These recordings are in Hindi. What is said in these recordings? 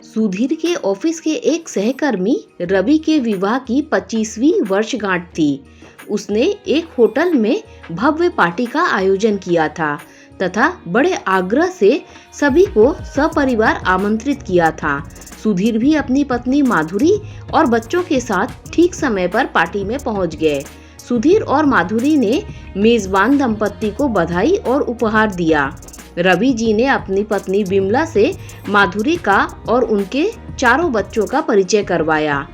सुधीर के ऑफिस के एक सहकर्मी रवि के विवाह की 25वीं वर्षगांठ थी। उसने एक होटल में भव्य पार्टी का आयोजन किया था तथा बड़े आग्रह से सभी को सपरिवार आमंत्रित किया था। सुधीर भी अपनी पत्नी माधुरी और बच्चों के साथ ठीक समय पर पार्टी में पहुंच गए। सुधीर और माधुरी ने मेजबान दंपत्ति को बधाई और उपहार दिया। रवि जी ने अपनी पत्नी विमला से माधुरी का और उनके चारों बच्चों का परिचय करवाया।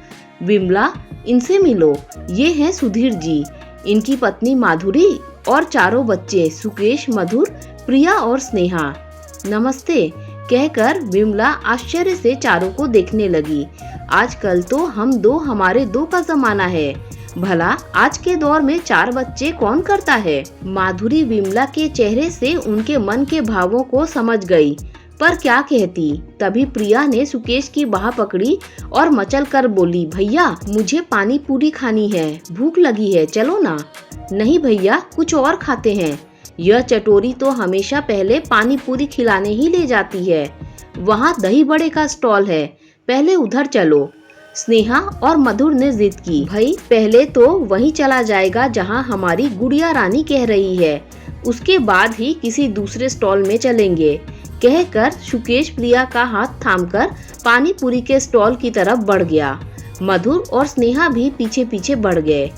विमला, इनसे मिलो, ये हैं सुधीर जी, इनकी पत्नी माधुरी और चारों बच्चे सुकेश, मधुर, प्रिया और स्नेहा। नमस्ते कहकर विमला आश्चर्य से चारों को देखने लगी। आजकल तो हम दो हमारे दो का जमाना है, भला आज के दौर में 4 बच्चे कौन करता है। माधुरी विमला के चेहरे से उनके मन के भावों को समझ गई, पर क्या कहती। तभी प्रिया ने सुकेश की बाह पकड़ी और मचल कर बोली, भैया मुझे पानी पूरी खानी है, भूख लगी है, चलो ना। नहीं भैया, कुछ और खाते हैं। यह चटोरी तो हमेशा पहले पानी पूरी खिलाने ही ले जाती है। वहाँ दही बड़े का स्टॉल है, पहले उधर चलो। स्नेहा और मधुर ने जिद की, भाई पहले तो वहीं चला जाएगा जहां हमारी गुड़िया रानी कह रही है, उसके बाद ही किसी दूसरे स्टॉल में चलेंगे। कहकर सुकेश प्रिया का हाथ थामकर पानी पूरी के स्टॉल की तरफ बढ़ गया। मधुर और स्नेहा भी पीछे पीछे बढ़ गए।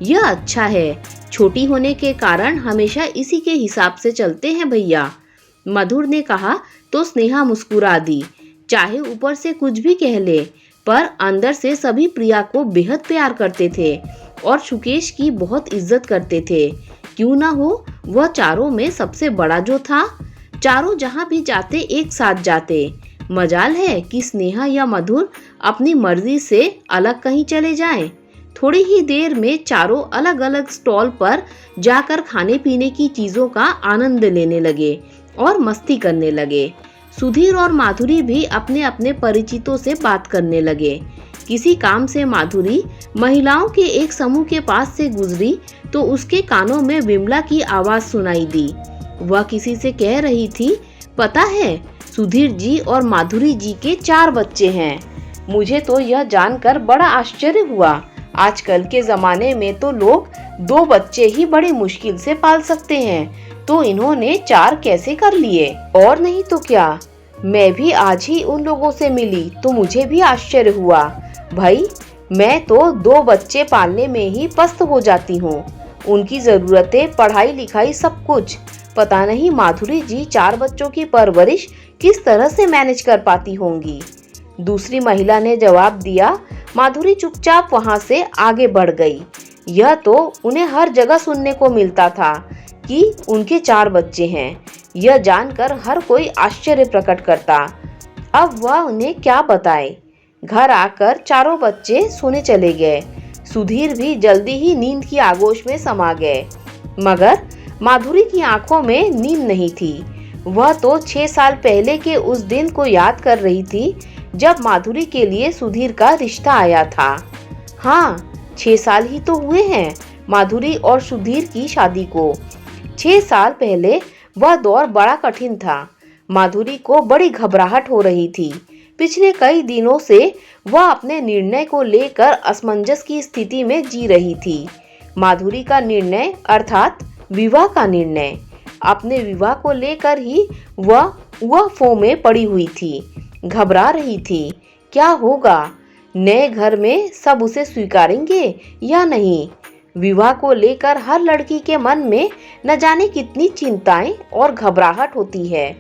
यह अच्छा है, छोटी होने के कारण हमेशा इसी के हिसाब से चलते हैं भैया, मधुर ने कहा तो स्नेहा मुस्कुरा दी। चाहे ऊपर से कुछ भी कह ले, पर अंदर से सभी प्रिया को बेहद प्यार करते थे और सुकेश की बहुत इज्जत करते थे। क्यों ना हो, वह चारों में सबसे बड़ा जो था। चारों जहां भी जाते एक साथ जाते। मजाल है कि स्नेहा या मधुर अपनी मर्जी से अलग कहीं चले जाएं। थोड़ी ही देर में चारों अलग अलग स्टॉल पर जाकर खाने पीने की चीजों का आनंद लेने लगे और मस्ती करने लगे। सुधीर और माधुरी भी अपने अपने परिचितों से बात करने लगे। किसी काम से माधुरी महिलाओं के एक समूह के पास से गुजरी तो उसके कानों में विमला की आवाज सुनाई दी। वह किसी से कह रही थी, पता है सुधीर जी और माधुरी जी के 4 बच्चे हैं। मुझे तो यह जानकर बड़ा आश्चर्य हुआ। आजकल के जमाने में तो लोग 2 बच्चे ही बड़ी मुश्किल से पाल सकते हैं, तो इन्होंने 4 कैसे कर लिए। और नहीं तो क्या, मैं भी आज ही उन लोगों से मिली तो मुझे भी आश्चर्य हुआ। भाई मैं तो 2 बच्चे पालने में ही पस्त हो जाती हूँ। उनकी जरूरतें, पढ़ाई लिखाई, सब कुछ। पता नहीं माधुरी जी 4 बच्चों की परवरिश किस तरह से मैनेज कर पाती होंगी। दूसरी महिला ने जवाब दिया। माधुरी चुपचाप वहां से आगे बढ़ गई। यह तो उन्हें हर जगह सुनने को मिलता था कि उनके 4 बच्चे हैं। यह जानकर हर कोई आश्चर्य प्रकट करता। अब वह उन्हें क्या बताए। घर आकर चारों बच्चे सोने चले गए। सुधीर भी जल्दी ही नींद की आगोश में समा गए, मगर माधुरी की आंखों में नींद नहीं थी। वह तो 6 साल पहले के उस दिन को याद कर रही थी जब माधुरी के लिए सुधीर का रिश्ता आया था। हाँ, 6 साल ही तो हुए हैं माधुरी और सुधीर की शादी को। 6 साल पहले वह दौर बड़ा कठिन था। माधुरी को बड़ी घबराहट हो रही थी। पिछले कई दिनों से वह अपने निर्णय को लेकर असमंजस की स्थिति में जी रही थी। माधुरी का निर्णय अर्थात विवाह का निर्णय, अपने विवाह को लेकर ही वह फो में पड़ी हुई थी, घबरा रही थी। क्या होगा, नए घर में सब उसे स्वीकारेंगे या नहीं। विवाह को लेकर हर लड़की के मन में न जाने कितनी चिंताएं और घबराहट होती है।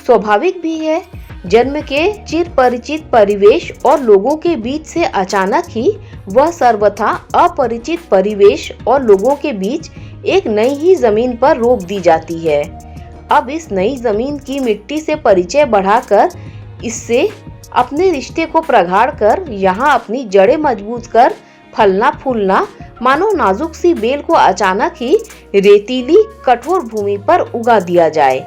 स्वाभाविक भी है, जन्म के चिर परिचित परिवेश और लोगों के बीच से अचानक ही वह सर्वथा अपरिचित परिवेश और लोगों के बीच एक नई ही जमीन पर रोक दी जाती है। अब इस नई जमीन की मिट्टी से परिचय बढ़ाकर, इससे अपने रिश्ते को प्रगाढ़ कर, यहाँ अपनी जड़ें मजबूत कर फलना फूलना, मानो नाजुक सी बेल को अचानक ही रेतीली कठोर भूमि पर उगा दिया जाए।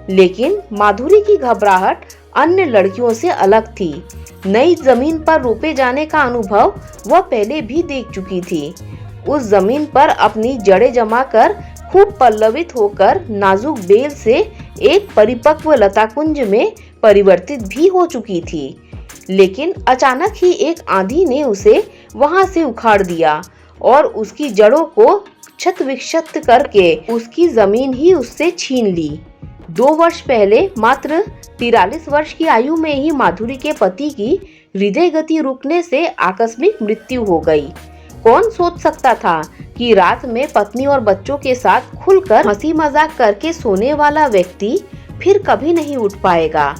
लेकिन माधुरी की घबराहट अन्य लड़कियों से अलग थी। नई जमीन पर रोपे जाने का अनुभव वह पहले भी देख चुकी थी। उस जमीन पर अपनी जड़ें जमाकर खूब पल्लवित होकर नाजुक बेल से एक परिपक्व लताकुंज में परिवर्तित भी हो चुकी थी। लेकिन अचानक ही एक आंधी ने उसे वहां से उखाड़ दिया और उसकी जड़ों को क्षत विक्षत करके उसकी जमीन ही उससे छीन ली। 2 वर्ष पहले मात्र 43 वर्ष की आयु में ही माधुरी के पति की हृदय गति रुकने से आकस्मिक मृत्यु हो गई। कौन सोच सकता था कि रात में पत्नी और बच्चों के साथ खुलकर हंसी मजाक करके सोने वाला व्यक्ति फिर कभी नहीं उठ पाएगा।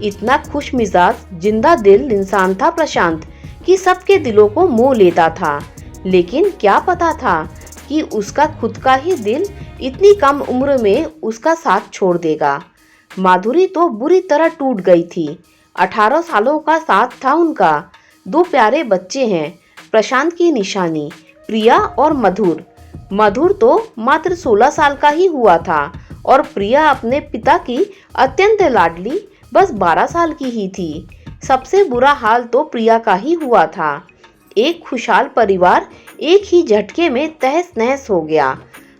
इतना खुश मिजाज जिंदा दिल इंसान था प्रशांत कि सबके दिलों को मोह लेता था। लेकिन क्या पता था कि उसका खुद का ही दिल इतनी कम उम्र में उसका साथ छोड़ देगा। माधुरी तो बुरी तरह टूट गई थी। 18 सालों का साथ था उनका। 2 प्यारे बच्चे हैं, प्रशांत की निशानी प्रिया और मधुर। मधुर तो मात्र 16 साल का ही हुआ था और प्रिया अपने पिता की अत्यंत लाडली बस 12 साल की ही थी। सबसे बुरा हाल तो प्रिया का ही हुआ था। एक खुशहाल परिवार एक ही झटके में तहस नहस हो गया।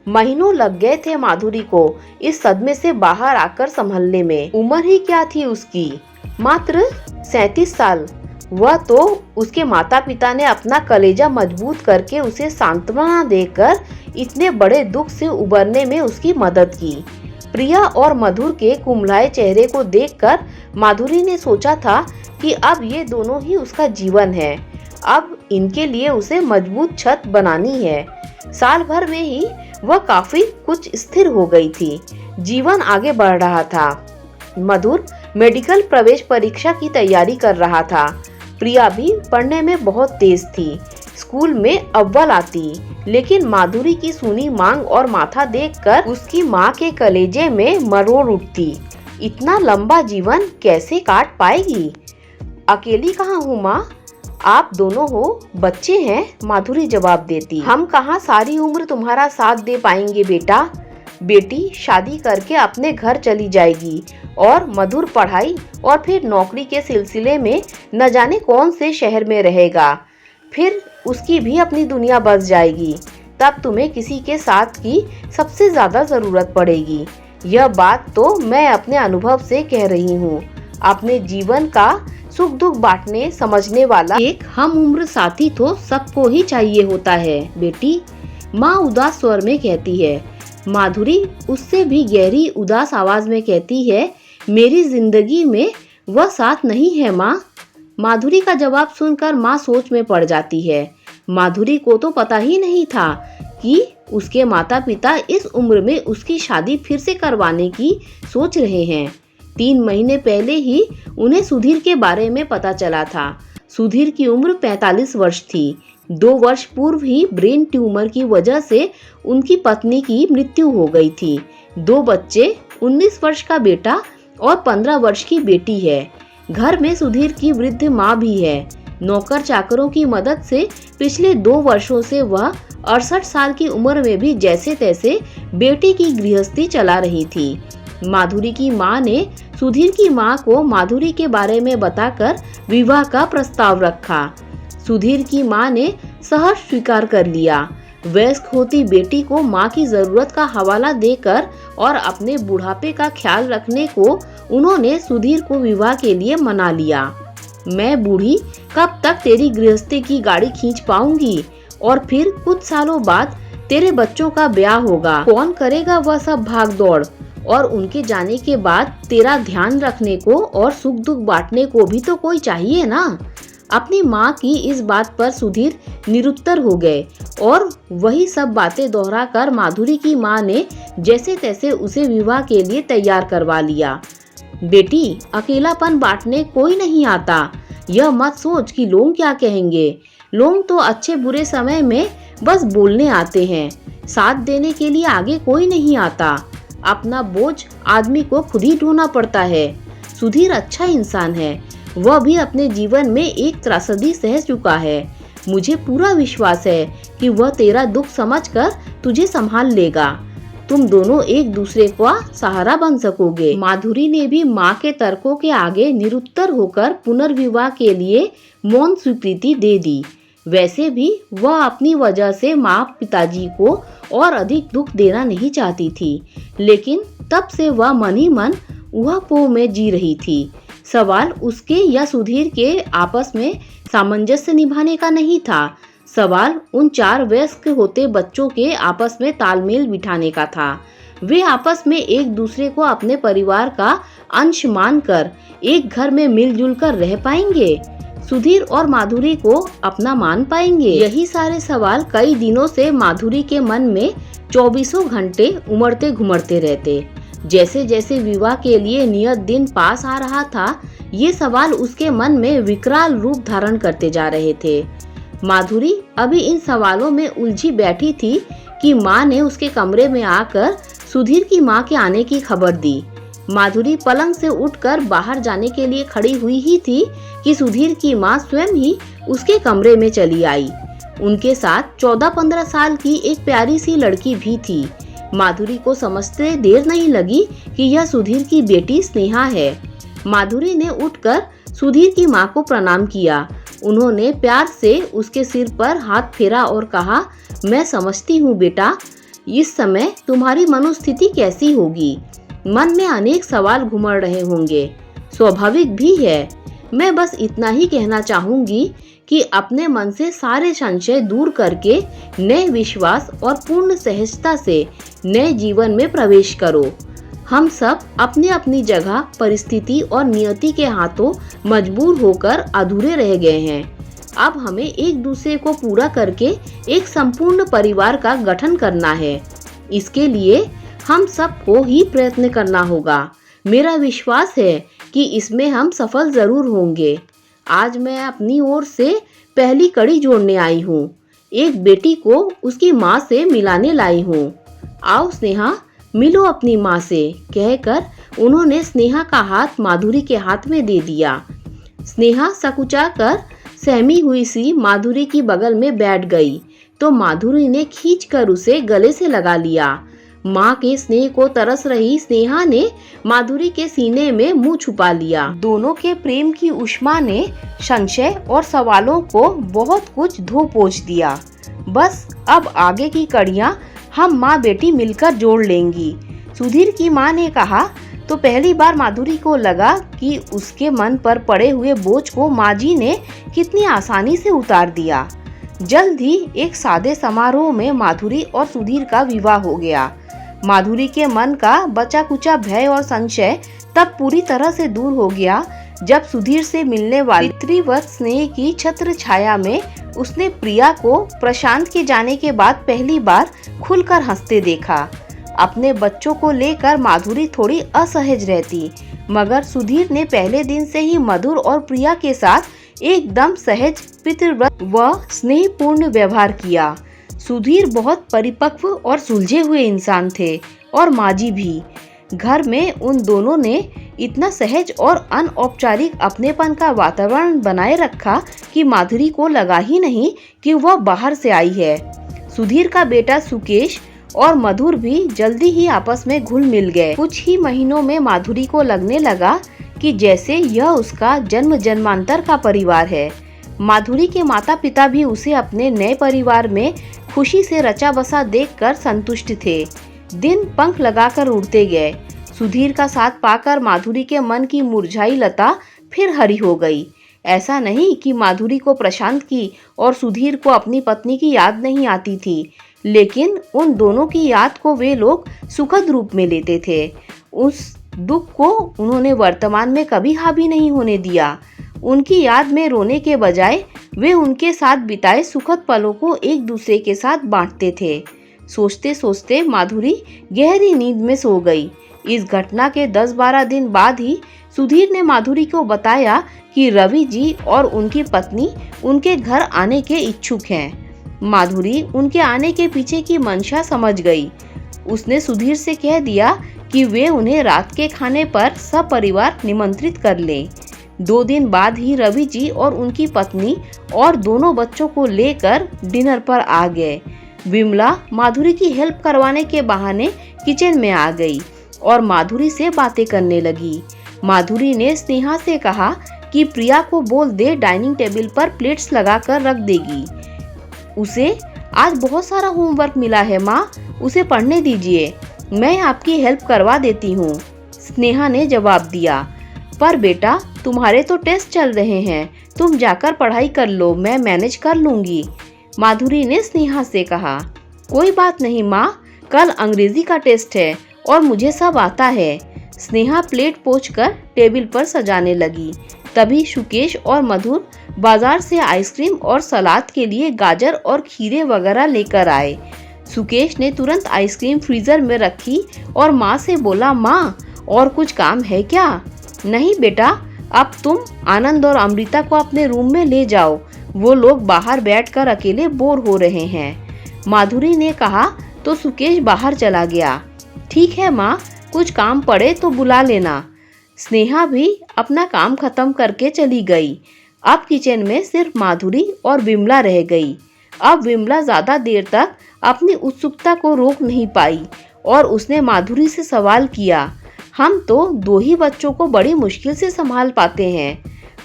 महीनों लग गए थे माधुरी को इस सदमे से बाहर आकर संभलने में। उम्र ही क्या थी उसकी, मात्र 37 साल। वह तो उसके माता पिता ने अपना कलेजा मजबूत करके उसे सांत्वना देकर इतने बड़े दुख से उबरने में उसकी मदद की। प्रिया और मधुर के कुम्हलाए चेहरे को देखकर माधुरी ने सोचा था कि अब ये दोनों ही उसका जीवन है। अब इनके लिए उसे मजबूत छत बनानी है। साल भर में ही वह काफी कुछ स्थिर हो गई थी। जीवन आगे बढ़ रहा था। मधुर मेडिकल प्रवेश परीक्षा की तैयारी कर रहा था। प्रिया भी पढ़ने में बहुत तेज थी, स्कूल में अव्वल आती। लेकिन माधुरी की सूनी मांग और माथा देखकर उसकी माँ के कलेजे में मरोड़ उठती। इतना लंबा जीवन कैसे काट पाएगी? अकेली कहाँ हूँ माँ, आप दोनों हो, बच्चे हैं, माधुरी जवाब देती। हम कहाँ सारी उम्र तुम्हारा साथ दे पाएंगे बेटा। बेटी शादी करके अपने घर चली जाएगी और मधुर पढ़ाई और फिर नौकरी के सिलसिले में न जाने कौन से शहर में रहेगा। फिर उसकी भी अपनी दुनिया बस जाएगी। तब तुम्हें किसी के साथ की सबसे ज्यादा जरूरत पड़ेगी। यह बात तो मैं अपने अनुभव से कह रही हूँ। अपने जीवन का सुख दुख बांटने समझने वाला एक हम उम्र साथी तो सबको ही चाहिए होता है बेटी, माँ उदास स्वर में कहती है। माधुरी उससे भी गहरी उदास आवाज में कहती है, मेरी जिंदगी में वह साथ नहीं है माँ। माधुरी का जवाब सुनकर माँ सोच में पड़ जाती है। माधुरी को तो पता ही नहीं था कि उसके माता पिता इस उम्र में उसकी शादी फिर से करवाने की सोच रहे हैं। 3 महीने पहले ही उन्हें सुधीर के बारे में पता चला था। सुधीर की उम्र 45 वर्ष थी। 2 वर्ष पूर्व ही ब्रेन ट्यूमर की वजह से उनकी पत्नी की मृत्यु हो गई थी। 2 बच्चे, 19 वर्ष का बेटा और 15 वर्ष की बेटी है। घर में सुधीर की वृद्ध माँ भी है। नौकर चाकरों की मदद से पिछले 2 वर्षों से वह 68 साल की उम्र में भी जैसे तैसे बेटी की गृहस्थी चला रही थी। माधुरी की माँ ने सुधीर की माँ को माधुरी के बारे में बताकर विवाह का प्रस्ताव रखा। सुधीर की माँ ने सहर्ष स्वीकार कर लिया। वयस्क होती बेटी को माँ की जरूरत का हवाला देकर और अपने बुढ़ापे का ख्याल रखने को उन्होंने सुधीर को विवाह के लिए मना लिया। मैं बूढ़ी कब तक तेरी गृहस्थी की गाड़ी खींच पाऊंगी और फिर कुछ सालों बाद तेरे बच्चों का ब्याह होगा। कौन करेगा वह सब भाग दौड़? और उनके जाने के बाद तेरा ध्यान रखने को और सुख दुख बांटने को भी तो कोई चाहिए ना। अपनी माँ की इस बात पर सुधीर निरुत्तर हो गए और वही सब बातें दोहराकर माधुरी की माँ ने जैसे तैसे उसे विवाह के लिए तैयार करवा लिया। बेटी, अकेलापन बांटने कोई नहीं आता। यह मत सोच कि लोग क्या कहेंगे। लोग तो अच्छे बुरे समय में बस बोलने आते हैं, साथ देने के लिए आगे कोई नहीं आता। अपना बोझ आदमी को खुद ही ढोना पड़ता है। सुधीर अच्छा इंसान है। वह भी अपने जीवन में एक त्रासदी सह चुका है। मुझे पूरा विश्वास है कि वह तेरा दुख समझकर तुझे संभाल लेगा। तुम दोनों एक दूसरे का सहारा बन सकोगे। माधुरी ने भी माँ के तर्कों के आगे निरुत्तर होकर पुनर्विवाह के लिए मौन स्वीकृति दे दी। वैसे भी वह अपनी वजह से माँ पिताजी को और अधिक दुख देना नहीं चाहती थी, लेकिन तब से वह मन ही मन ऊहापोह में जी रही थी। सवाल उसके या सुधीर के आपस में सामंजस्य निभाने का नहीं था। सवाल उन 4 वयस्क होते बच्चों के आपस में तालमेल बिठाने का था। वे आपस में एक दूसरे को अपने परिवार का अंश मानकर एक घर में मिलजुल कर रह पाएंगे? सुधीर और माधुरी को अपना मान पाएंगे? यही सारे सवाल कई दिनों से माधुरी के मन में 24 घंटे उमड़ते घुमड़ते रहते। जैसे जैसे विवाह के लिए नियत दिन पास आ रहा था, ये सवाल उसके मन में विकराल रूप धारण करते जा रहे थे। माधुरी अभी इन सवालों में उलझी बैठी थी कि माँ ने उसके कमरे में आकर सुधीर की माँ के आने की खबर दी। माधुरी पलंग से उठकर बाहर जाने के लिए खड़ी हुई ही थी कि सुधीर की माँ स्वयं ही उसके कमरे में चली आई। उनके साथ 14-15 साल की एक प्यारी सी लड़की भी थी। माधुरी को समझते देर नहीं लगी कि यह सुधीर की बेटी स्नेहा है। माधुरी ने उठकर सुधीर की माँ को प्रणाम किया। उन्होंने प्यार से उसके सिर पर हाथ फेरा और कहा, मैं समझती हूँ बेटा, इस समय तुम्हारी मनोस्थिति कैसी होगी। मन में अनेक सवाल घुमड़ रहे होंगे, स्वाभाविक भी है। मैं बस इतना ही कहना चाहूंगी कि अपने मन से सारे संशय दूर करके नए विश्वास और पूर्ण सहजता से नए जीवन में प्रवेश करो। हम सब अपनी अपनी जगह परिस्थिति और नियति के हाथों मजबूर होकर अधूरे रह गए हैं। अब हमें एक दूसरे को पूरा करके एक संपूर्ण परिवार का गठन करना है। इसके लिए हम सबको ही प्रयत्न करना होगा। मेरा विश्वास है कि इसमें हम सफल जरूर होंगे। आज मैं अपनी ओर से पहली कड़ी जोड़ने आई हूँ। एक बेटी को उसकी माँ से मिलाने लाई हूँ। आओ स्नेहा, मिलो अपनी माँ से, कहकर उन्होंने स्नेहा का हाथ माधुरी के हाथ में दे दिया। स्नेहा सकुचाकर सहमी हुई सी माधुरी की बगल में बैठ गई तो माधुरी ने खींचकर उसे गले से लगा लिया। माँ के स्नेह को तरस रही स्नेहा ने माधुरी के सीने में मुंह छुपा लिया। दोनों के प्रेम की उष्मा ने संशय और सवालों को बहुत कुछ धो पोंछ दिया। बस अब आगे की कड़ियाँ हम माँ बेटी मिलकर जोड़ लेंगी। सुधीर की माँ ने कहा तो पहली बार माधुरी को लगा कि उसके मन पर पड़े हुए बोझ को माँ जी ने कितनी आसानी से उतार दिया। जल्द ही एक सादे समारोह में माधुरी और सुधीर का विवाह हो गया। माधुरी के मन का बचा कुचा भय और संशय तब पूरी तरह से दूर हो गया जब सुधीर से मिलने वाली पितृवत स्नेह की छत्र छाया में उसने प्रिया को प्रशांत के जाने के बाद पहली बार खुलकर हंसते देखा। अपने बच्चों को लेकर माधुरी थोड़ी असहज रहती, मगर सुधीर ने पहले दिन से ही मधुर और प्रिया के साथ एकदम सहज पितृव्रत व स्नेहपूर्ण व्यवहार किया। सुधीर बहुत परिपक्व और सुलझे हुए इंसान थे और माजी भी। घर में उन दोनों ने इतना सहज और अनौपचारिक अपनेपन का वातावरण बनाए रखा कि माधुरी को लगा ही नहीं कि वह बाहर से आई है। सुधीर का बेटा सुकेश और मधुर भी जल्दी ही आपस में घुल मिल गए। कुछ ही महीनों में माधुरी को लगने लगा कि जैसे यह उसका जन्म जन्मांतर का परिवार है। माधुरी के माता पिता भी उसे अपने नए परिवार में खुशी से रचा बसा देखकर संतुष्ट थे। दिन पंख लगाकर उड़ते गए। सुधीर का साथ पाकर माधुरी के मन की मुरझाई लता फिर हरी हो गई। ऐसा नहीं कि माधुरी को प्रशांत की और सुधीर को अपनी पत्नी की याद नहीं आती थी, लेकिन उन दोनों की याद को वे लोग सुखद रूप में लेते थे। उस दुख को उन्होंने वर्तमान में कभी हावी नहीं होने दिया। उनकी याद में रोने के बजाय वे उनके साथ बिताए सुखद पलों को एक दूसरे के साथ बांटते थे। सोचते सोचते माधुरी गहरी नींद में सो गई। इस घटना के 10-12 दिन बाद ही सुधीर ने माधुरी को बताया कि रवि जी और उनकी पत्नी उनके घर आने के इच्छुक हैं। माधुरी उनके आने के पीछे की मंशा समझ गई। उसने सुधीर से कह दिया कि वे उन्हें रात के खाने पर सपरिवार निमंत्रित कर लें। 2 दिन बाद ही रवि जी और उनकी पत्नी और दोनों बच्चों को लेकर डिनर पर आ गए। विमला माधुरी की हेल्प करवाने के बहाने किचन में आ गई और माधुरी से बातें करने लगी। माधुरी ने स्नेहा से कहा कि प्रिया को बोल दे डाइनिंग टेबल पर प्लेट्स लगाकर रख देगी। उसे आज बहुत सारा होमवर्क मिला है माँ, उसे पढ़ने दीजिए, मैं आपकी हेल्प करवा देती हूँ, स्नेहा ने जवाब दिया। पर बेटा तुम्हारे तो टेस्ट चल रहे हैं, तुम जाकर पढ़ाई कर लो, मैं मैनेज कर लूंगी, माधुरी ने स्नेहा से कहा। कोई बात नहीं माँ, कल अंग्रेजी का टेस्ट है और मुझे सब आता है। स्नेहा प्लेट पोंछकर टेबल पर सजाने लगी। तभी सुकेश और मधुर बाजार से आइसक्रीम और सलाद के लिए गाजर और खीरे वगैरह लेकर आए। सुकेश ने तुरंत आइसक्रीम फ्रीजर में रखी और माँ से बोला, माँ और कुछ काम है क्या? नहीं बेटा, अब तुम आनंद और अमृता को अपने रूम में ले जाओ, वो लोग बाहर बैठकर अकेले बोर हो रहे हैं, माधुरी ने कहा तो सुकेश बाहर चला गया। ठीक है माँ, कुछ काम पड़े तो बुला लेना। स्नेहा भी अपना काम खत्म करके चली गई। अब किचन में सिर्फ माधुरी और विमला रह गई। अब विमला ज्यादा देर तक अपनी उत्सुकता को रोक नहीं पाई और उसने माधुरी से सवाल किया, हम तो 2 ही बच्चों को बड़ी मुश्किल से संभाल पाते हैं,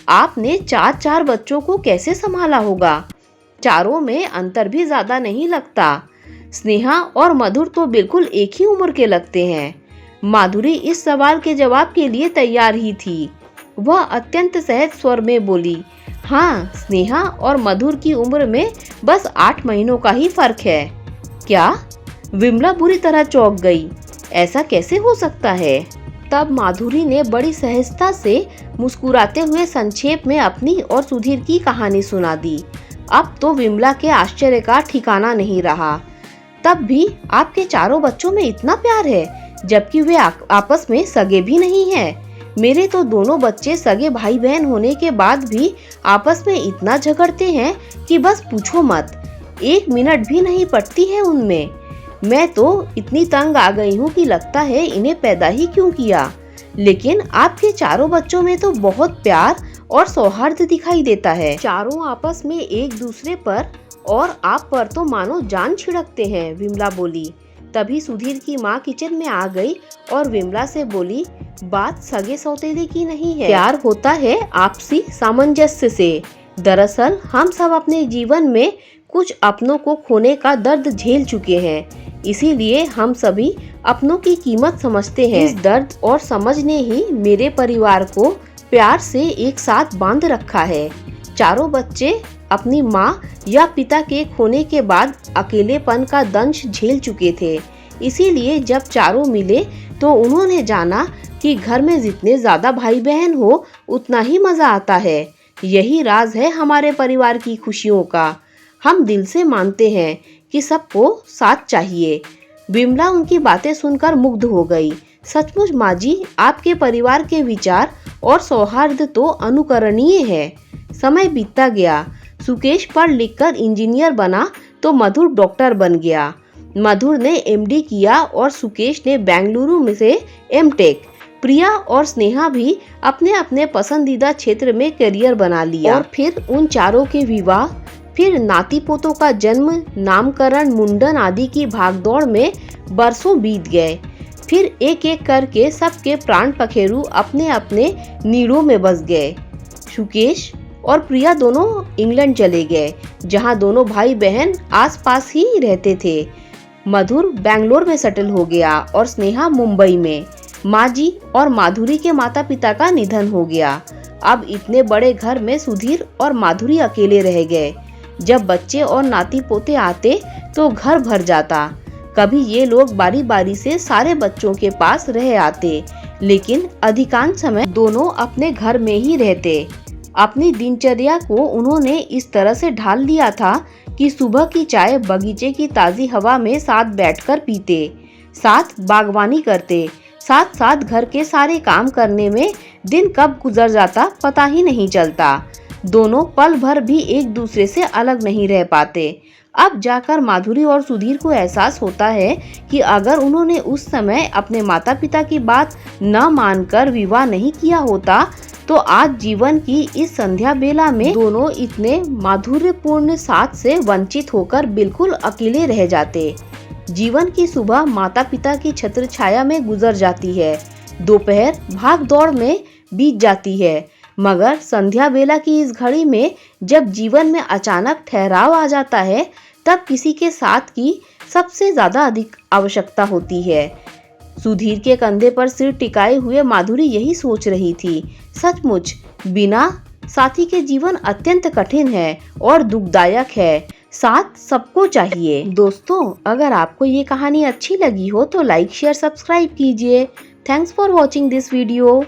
आपने 4 बच्चों को कैसे संभाला होगा? चारों में अंतर भी ज्यादा नहीं लगता। स्नेहा और मधुर तो बिल्कुल एक ही उम्र के लगते हैं। माधुरी इस सवाल के जवाब के लिए तैयार ही थी। वह अत्यंत सहज स्वर में बोली, हाँ, स्नेहा और मधुर की उम्र में बस 8 महीनों का ही फर्क है। क्या? विमला बुरी तरह चौंक गई। ऐसा कैसे हो सकता है? तब माधुरी ने बड़ी सहजता से मुस्कुराते हुए संक्षेप में अपनी और सुधीर की कहानी सुना दी। अब तो विमला के आश्चर्य का ठिकाना नहीं रहा। तब भी आपके चारों बच्चों में इतना प्यार है, जबकि वे आपस में सगे भी नहीं हैं। मेरे तो दोनों बच्चे सगे भाई बहन होने के बाद भी आपस में इतना झगड़ते हैं कि बस पूछो मत, 1 मिनट भी नहीं पड़ती है उनमें। मैं तो इतनी तंग आ गई हूँ कि लगता है इन्हें पैदा ही क्यों किया। लेकिन आपके चारों बच्चों में तो बहुत प्यार और सौहार्द दिखाई देता है। चारों आपस में एक दूसरे पर और आप पर तो मानो जान छिड़कते हैं, विमला बोली। तभी सुधीर की माँ किचन में आ गई और विमला से बोली, बात सगे सौतेले की नहीं है, प्यार होता है आपसी सामंजस्य से। दरअसल हम सब अपने जीवन में कुछ अपनों को खोने का दर्द झेल चुके हैं, इसीलिए हम सभी अपनों की कीमत समझते हैं। इस दर्द और समझ ने ही मेरे परिवार को प्यार से एक साथ बांध रखा है। चारों बच्चे अपनी माँ या पिता के खोने के बाद अकेलेपन का दंश झेल चुके थे, इसीलिए जब चारों मिले तो उन्होंने जाना कि घर में जितने ज्यादा भाई बहन हो उतना ही मजा आता है। यही राज है हमारे परिवार की खुशियों का। हम दिल से मानते हैं कि सबको साथ चाहिए। विमला उनकी बातें सुनकर मुग्ध हो गई। सचमुच माँ जी, आपके परिवार के विचार और सौहार्द तो अनुकरणीय है। समय बीतता गया। सुकेश पढ़ लिखकर इंजीनियर बना तो मधुर डॉक्टर बन गया। मधुर ने एमडी किया और सुकेश ने बेंगलुरु में से एमटेक। प्रिया और स्नेहा भी अपने अपने पसंदीदा क्षेत्र में करियर बना लिया। और फिर उन चारों के विवाह, फिर नाती पोतों का जन्म, नामकरण, मुंडन आदि की भागदौड़ में बरसों बीत गए। फिर एक एक करके सबके प्राण पखेरु अपने अपने नीड़ों में बस गए। सुकेश और प्रिया दोनों इंग्लैंड चले गए, जहां दोनों भाई बहन आसपास ही रहते थे। मधुर बेंगलोर में सेटल हो गया और स्नेहा मुंबई में। माँ जी और माधुरी के माता पिता का निधन हो गया। अब इतने बड़े घर में सुधीर और माधुरी अकेले रह गए। जब बच्चे और नाती पोते आते तो घर भर जाता। कभी ये लोग बारी बारी से सारे बच्चों के पास रह आते, लेकिन अधिकांश समय दोनों अपने घर में ही रहते। अपनी दिनचर्या को उन्होंने इस तरह से ढाल लिया था कि सुबह की चाय बगीचे की ताज़ी हवा में साथ बैठकर पीते, साथ बागवानी करते, साथ साथ घर के सारे काम करने में दिन कब गुजर जाता पता ही नहीं चलता। दोनों पल भर भी एक दूसरे से अलग नहीं रह पाते। अब जाकर माधुरी और सुधीर को एहसास होता है कि अगर उन्होंने उस समय अपने माता पिता की बात न मानकर विवाह नहीं किया होता तो आज जीवन की इस संध्या बेला में दोनों इतने माधुर्यपूर्ण साथ से वंचित होकर बिल्कुल अकेले रह जाते। जीवन की सुबह माता पिता की छत्र छाया में गुजर जाती है, दोपहर भाग दौड़ में बीत जाती है, मगर संध्या बेला की इस घड़ी में जब जीवन में अचानक ठहराव आ जाता है तब किसी के साथ की सबसे ज्यादा अधिक आवश्यकता होती है। सुधीर के कंधे पर सिर टिकाए हुए माधुरी यही सोच रही थी। सचमुच बिना साथी के जीवन अत्यंत कठिन है और दुखदायक है। साथ सबको चाहिए। दोस्तों, अगर आपको ये कहानी अच्छी लगी हो तो लाइक शेयर सब्सक्राइब कीजिए। Thanks for watching this video.